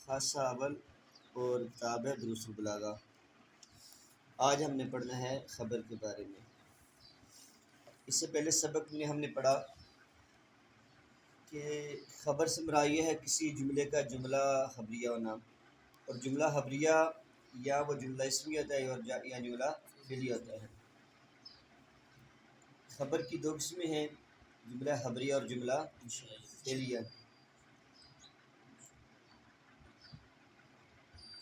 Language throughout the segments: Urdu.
خاصہ اول اور کتاب ہے دروس البلاغہ۔ آج ہم نے پڑھنا ہے خبر کے بارے میں۔ اس سے پہلے سبق میں ہم نے پڑھا کہ خبر سے مراد یہ ہے کسی جملے کا جملہ خبریہ ہونا، اور جملہ خبریہ یا وہ جملہ اسمی ہوتا ہے اور یا جملہ فعلی ہوتا ہے۔ خبر کی دو قسمیں ہیں، جملہ خبریہ اور جملہ فعلیہ۔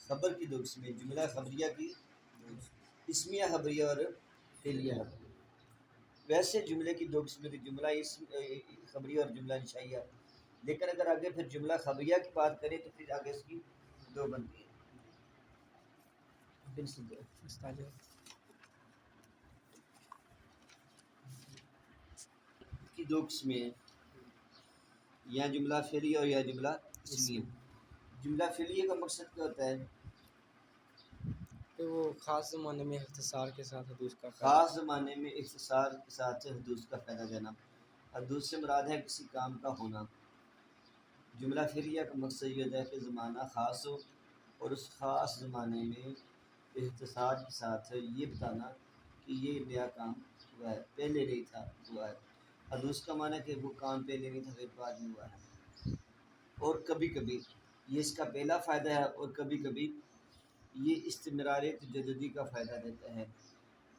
خبر کی دو قسمیں، جملہ خبریہ کی اسمیہ خبریہ اور فعلیہ خبریہ۔ ویسے جملے کی دو قسمیں تھی، جملہ خبریہ اور جملہ انشائیہ، لیکن اگر آگے پھر جملہ خبریہ کی بات کریں تو پھر آگے اس کی دو بنتی ہیں۔ کی دو قسمیں ہیں، یا جملہ فعلیہ اور یا جملہ اسمیہ۔ جملہ فعلیہ کا مقصد کیا ہوتا ہے؟ کہ وہ خاص زمانے میں اختصار کے ساتھ حدوث کا خاص زمانے میں اختصار کے ساتھ حدوث کا فائدہ دینا۔ حدوث سے مراد ہے کسی کام کا ہونا۔ جملہ فعلیہ کا مقصد یہ ہوتا ہے کہ زمانہ خاص ہو اور اس خاص زمانے میں اختصار کے ساتھ یہ بتانا کہ یہ نیا کام ہوا ہے، پہلے نہیں تھا، ہوا ہے۔ حدوث کا معنی ہے کہ وہ کام پہلے نہیں تھا، پھر بعد میں ہوا ہے۔ اور کبھی کبھی یہ اس کا پہلا فائدہ ہے، اور کبھی کبھی یہ استمرار تجددی کا فائدہ دیتا ہے۔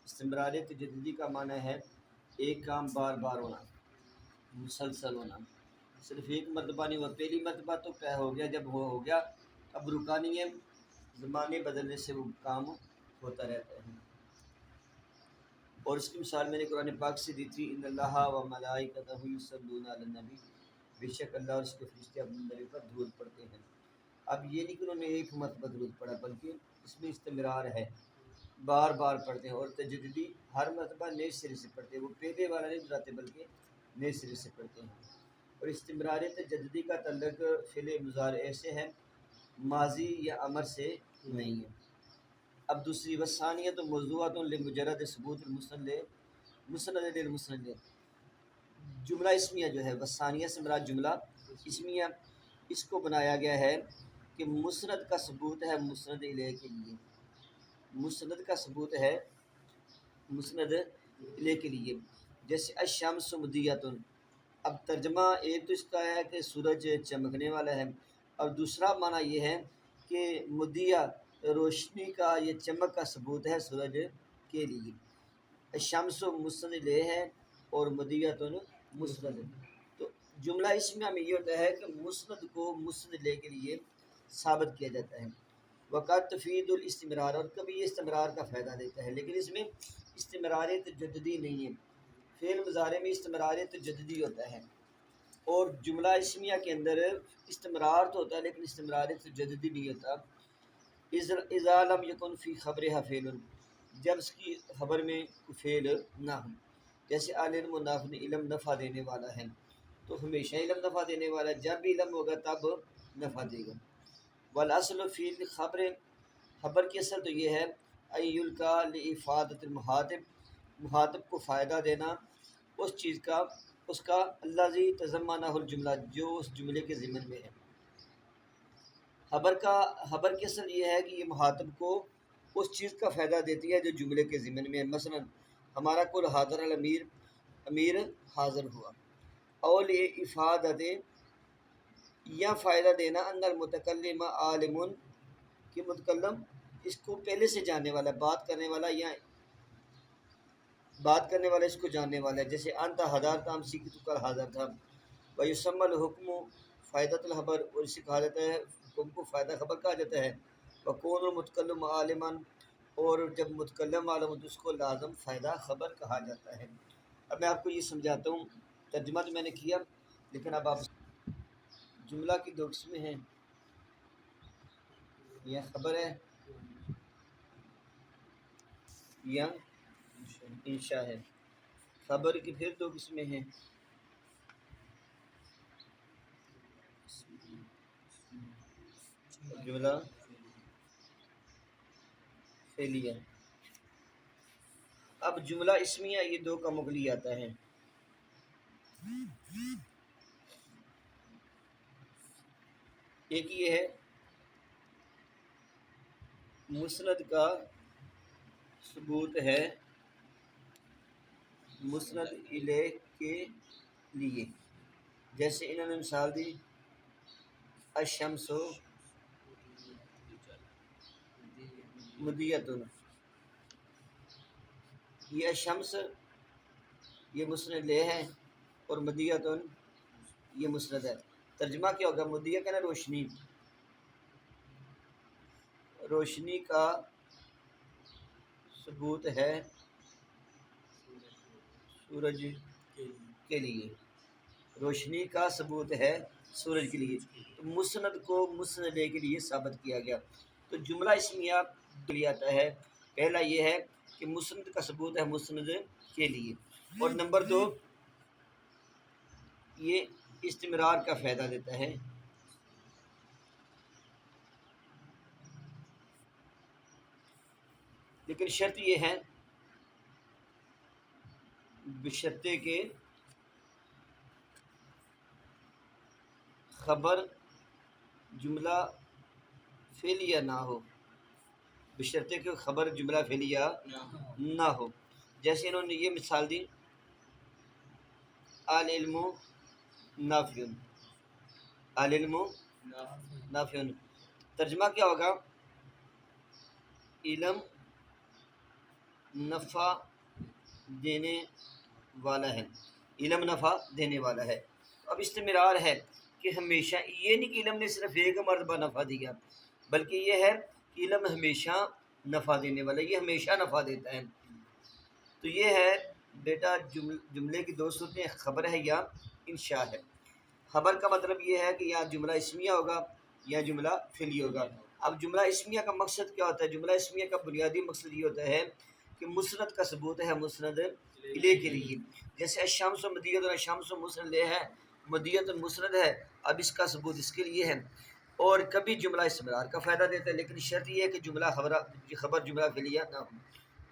استمرار تجددی کا معنی ہے ایک کام بار بار ہونا، مسلسل ہونا، صرف ایک مرتبہ نہیں ہوا۔ پہلی مرتبہ تو کیا ہو گیا، جب ہو گیا اب رکا نہیں ہے، زمانے بدلنے سے وہ کام ہوتا رہتا ہے۔ اور اس کی مثال میں نے قرآن پاک سے دی تھی، ان اللہ و ملائکتہ یصلون علی النبی، بے شک اللہ اور اس کے فرشتے اپنے نبی پر درود پڑھتے ہیں۔ اب یہ نہیں کہ انہوں نے ایک مرتبہ درود پڑھا، بلکہ اس میں استمرار ہے، بار بار پڑھتے ہیں۔ اور تجددی ہر مرتبہ نئے سرے سے پڑھتے ہیں، وہ پہلے والا نہیں دہراتے بلکہ نئے سرے سے پڑھتے ہیں۔ اور استمرار تجددی کا تعلق فعل مضارع سے ہے، ماضی یا امر سے نہیں ہے۔ اب دوسری وثانیت موضوعات لمجرد ثبوت المسند للمسند، جملہ اسمیہ جو ہے، وثانیہ سے مراد جملہ اسمیہ، اس کو بنایا گیا ہے کہ مسند کا ثبوت ہے مسند الیہ کے لیے، مسند کا ثبوت ہے مسند الیہ کے لیے۔ جیسے الشمس مضیۃ، اب ترجمہ ایک تو اس کا ہے کہ سورج چمکنے والا ہے، اور دوسرا معنی یہ ہے کہ مضیہ روشنی کا، یہ چمک کا ثبوت ہے سورج کے لیے۔ الشمس مسند الیہ ہے اور مضیۃ مسند، تو جملہ اسمیہ میں یہ ہوتا ہے کہ مسند کو مسند الیہ کے لیے ثابت کیا جاتا ہے۔ وقت تفید الاستمرار، اور کبھی یہ استمرار کا فائدہ دیتا ہے، لیکن اس میں استمرار تجددی نہیں ہے۔ فعل مضارع میں استمرار تجددی ہوتا ہے، اور جملہ اسمیہ کے اندر استمرار تو ہوتا ہے لیکن استمرار تجددی نہیں ہوتا۔ اذا لم یکن فی خبرها فعل، جب اس کی خبر میں کوئی فعل نہ ہو۔ جیسے العلم نافع، علم نفع دینے والا ہے، تو ہمیشہ علم نفع دینے والا ہے، جب بھی علم ہوگا تب نفع دے گا۔ والاصل فی الخبر، خبر کی اصل تو یہ ہے ان یلقا لافادۃ المخاطب، مخاطب کو فائدہ دینا اس چیز کا، اس کا الذی تضمنہ الجملہ، جو اس جملے کے ضمن میں ہے۔ خبر کی اصل یہ ہے کہ یہ مخاطب کو اس چیز کا فائدہ دیتی ہے جو جملے کے ضمن میں ہے۔ مثلا ہمارا کل حاضر الامیر، امیر حاضر ہوا۔ اور افادت، یا فائدہ دینا ان المتکلم عالم، کہ متکلم اس کو پہلے سے جاننے والا، بات کرنے والا، یا بات کرنے والا اس کو جاننے والا ہے۔ جیسے انت حاضر تھا، ہم سیکھ تو کل حاضر تھا۔ ویسمى الحکم فائدۃ الخبر، اور اسے کہا جاتا ہے، حکم کو فائدہ خبر کہا جاتا ہے۔ وکون المتکلم عالما، اور جب متکلم عالم ہو تو اس کو لازم فائدہ خبر کہا جاتا ہے۔ اب میں آپ کو یہ سمجھاتا ہوں، ترجمہ تو میں نے کیا، لیکن اب آپ، جملہ کی دو قسمیں ہیں، یا خبر ہے یا انشاء ہے۔ خبر کی پھر دو قسمیں ہیں، جملہ فعلیہ۔ اب جملہ اسمیہ یہ دو کا مغنی آتا ہے۔ ایک یہ ہے مسند کا ثبوت ہے مسند الیہ کے لیے، جیسے انہوں نے مثال دی الشمس مدیتن، یہ الشمس یہ مسند الیہ ہے اور مدیتن یہ مسند ہے۔ ترجمہ کیا ہوگا؟ مدیہ کہنا روشنی، روشنی کا ثبوت ہے سورج کے لیے، روشنی کا ثبوت ہے سورج کے لیے۔ تو مسند کو مسند الیہ کے لیے ثابت کیا گیا۔ تو جملہ اسمیہ لیے آتا ہے، پہلا یہ ہے کہ مسند کا ثبوت ہے مسند کے لیے، اور نمبر دو یہ استمرار کا فائدہ دیتا ہے۔ لیکن شرط یہ ہے بشرطے کہ خبر جملہ فعلیہ نہ ہو، بشرطے کہ خبر جملہ فعلیہ نہ ہو۔ جیسے انہوں نے یہ مثال دی العلم نافع، العلم نافع، ترجمہ کیا ہوگا؟ علم نفع دینے والا ہے، علم نفع دینے والا ہے۔ اب استمرار ہے کہ ہمیشہ، یہ نہیں کہ علم نے صرف ایک مرتبہ نفع دیا، بلکہ یہ ہے کہ علم ہمیشہ نفع دینے والا ہے، یہ ہمیشہ نفع دیتا ہے۔ تو یہ ہے بیٹا جملے کی دو صورتیں، خبر ہے یا انشاء ہے۔ خبر کا مطلب یہ ہے کہ یا جملہ اسمیہ ہوگا یا جملہ فعلی ہوگا۔ اب جملہ اسمیہ کا مقصد کیا ہوتا ہے؟ جملہ اسمیہ کا بنیادی مقصد یہ ہوتا ہے کہ مسند کا ثبوت ہے مسند الیہ کے لیے، جیسے الشمس مدیۃ، الشمس مسند الیہ ہے، مدیۃ مسند ہے، اب اس کا ثبوت اس کے لیے ہے۔ اور کبھی جملہ استمرار کا فائدہ دیتا ہے، لیکن شرط یہ ہے کہ جملہ خبر جملہ فعلیہ نہ ہو۔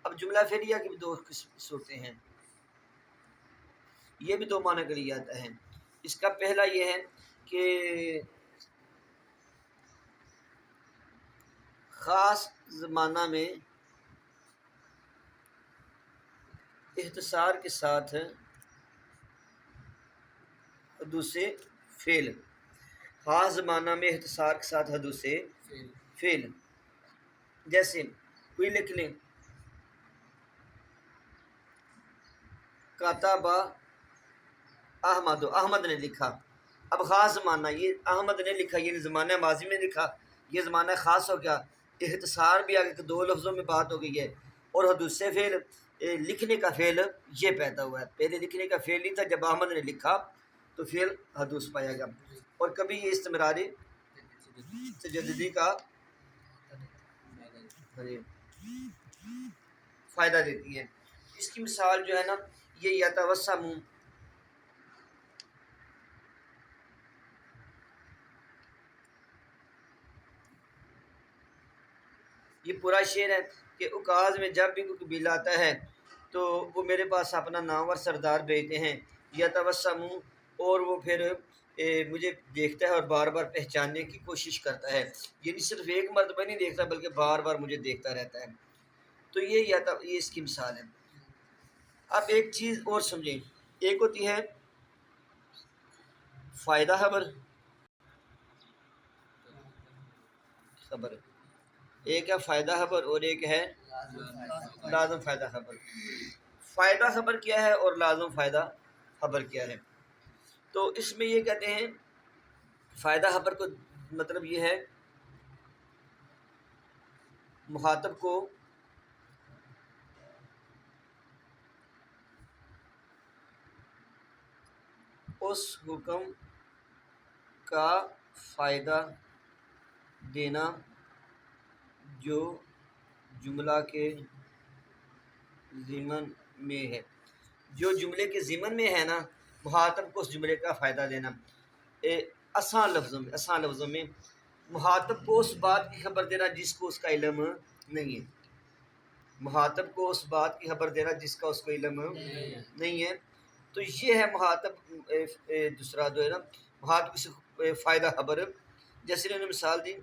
اب جملہ فعلیہ کی بھی دو صورتیں ہیں، یہ بھی دو معنی کے لیے آتا ہے۔ اس کا پہلا یہ ہے کہ خاص زمانہ میں اختصار کے ساتھ حدوث فعل، خاص زمانہ میں اختصار کے ساتھ حدوث فعل، جیسے کوئی لکھ لیں کاتب احمد، احمد نے لکھا۔ اب خاص زمانہ، یہ احمد نے لکھا، یہ زمانہ ماضی میں لکھا، یہ زمانہ خاص ہو گیا، اختصار بھی آگے کہ دو لفظوں میں بات ہو گئی ہے، اور حدوث فعل لکھنے کا فعل یہ پیدا ہوا ہے، پہلے لکھنے کا فعل نہیں تھا، جب احمد نے لکھا تو فعل حدوث پایا گیا۔ اور کبھی یہ استمراری تجددی کا فائدہ دیتی ہے۔ اس کی مثال جو ہے نا، یہ یتوسم، یہ پورا شعر ہے کہ اوقاز میں جب بھی کوئی قبیلہ آتا ہے تو وہ میرے پاس اپنا نامور سردار بھیجتے ہیں، یتوسم، اور وہ پھر مجھے دیکھتا ہے اور بار بار پہچاننے کی کوشش کرتا ہے، یہ نہیں صرف ایک مرتبہ نہیں دیکھتا بلکہ بار بار مجھے دیکھتا رہتا ہے۔ تو یہ اس کی مثال ہے۔ اب ایک چیز اور سمجھیں، ایک ہوتی ہے فائدہ خبر، ایک ہے فائدہ خبر اور ایک ہے لازم فائدہ خبر۔ فائدہ خبر کیا ہے اور لازم فائدہ خبر کیا ہے؟ تو اس میں یہ کہتے ہیں فائدہ خبر کو مطلب یہ ہے مخاطب کو اس حکم کا فائدہ دینا جو جملہ کے ضمن میں ہے، جو جملے کے ضمن میں ہے نا، مخاطب کو اس جملے کا فائدہ دینا۔ آسان لفظوں میں مخاطب کو اس بات کی خبر دینا جس کو اس کا علم نہیں ہے، مخاطب کو اس بات کی خبر دینا جس کا اس کو علم نہیں ہے۔ تو یہ ہے مخاطب، دوسرا جو ہے نا مخاطب سے فائدہ خبر، جیسے انہوں نے مثال دی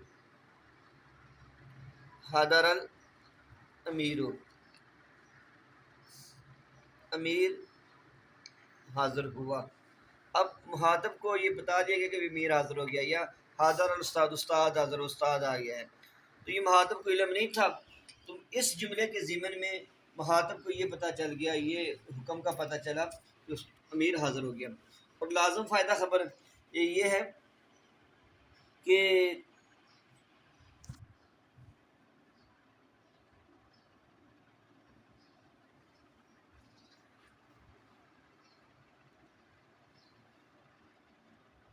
حضر الامیر، امیر حاضر ہوا۔ اب مخاطب کو یہ بتا دیا گیا کہ امیر حاضر ہو گیا، یا حاضر الاستاد، استاد حاضر، استاد آ گیا ہے، تو یہ مخاطب کو علم نہیں تھا۔ تو اس جملے کے ضمن میں مخاطب کو یہ پتہ چل گیا، یہ حکم کا پتہ چلا کہ امیر حاضر ہو گیا۔ اور لازم فائدہ خبر یہ ہے کہ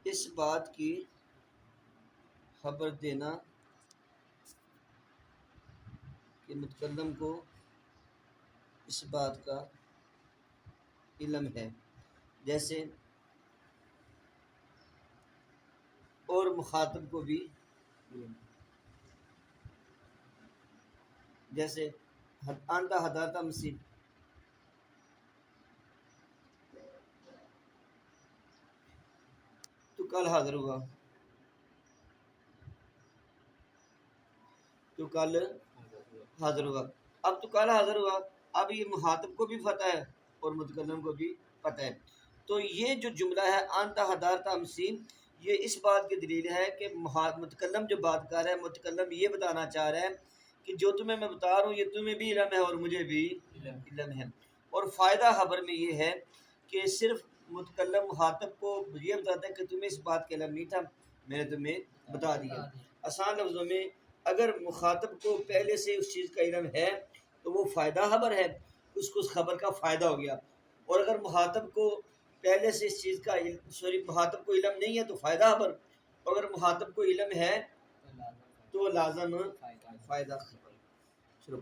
اس بات کی خبر دینا کہ متکلم کو اس بات کا علم ہے، جیسے اور مخاطب کو بھی علم ہے، جیسے انت حضرت مسیح، تو کل حاضر ہوا، تو کل حاضر ہوا۔ اب تو کل حاضر ہوا، اب یہ مخاطب کو بھی پتہ ہے اور متکلم کو بھی پتہ ہے۔ تو یہ جو جملہ ہے انت حضرت مسیح، یہ اس بات کی دلیل ہے کہ متکلم جو بات کر رہا ہے، متکلم یہ بتانا چاہ رہا ہے کہ جو تمہیں میں بتا رہا ہوں یہ تمہیں بھی علم ہے اور مجھے بھی علم ہے۔ اور فائدہ خبر میں یہ ہے کہ صرف متکلم مخاطب کو یہ بتاتا ہے کہ تمہیں اس بات کا علم نہیں تھا، میں نے تمہیں بتا دیا۔ آسان لفظوں میں اگر مخاطب کو پہلے سے اس چیز کا علم ہے تو وہ فائدہ خبر ہے، اس کو اس خبر کا فائدہ ہو گیا۔ اور اگر مخاطب کو پہلے سے اس چیز کا مخاطب کو علم نہیں ہے تو فائدہ خبر، اور اگر مخاطب کو علم ہے تو لازم فائدہ خبر۔ شروع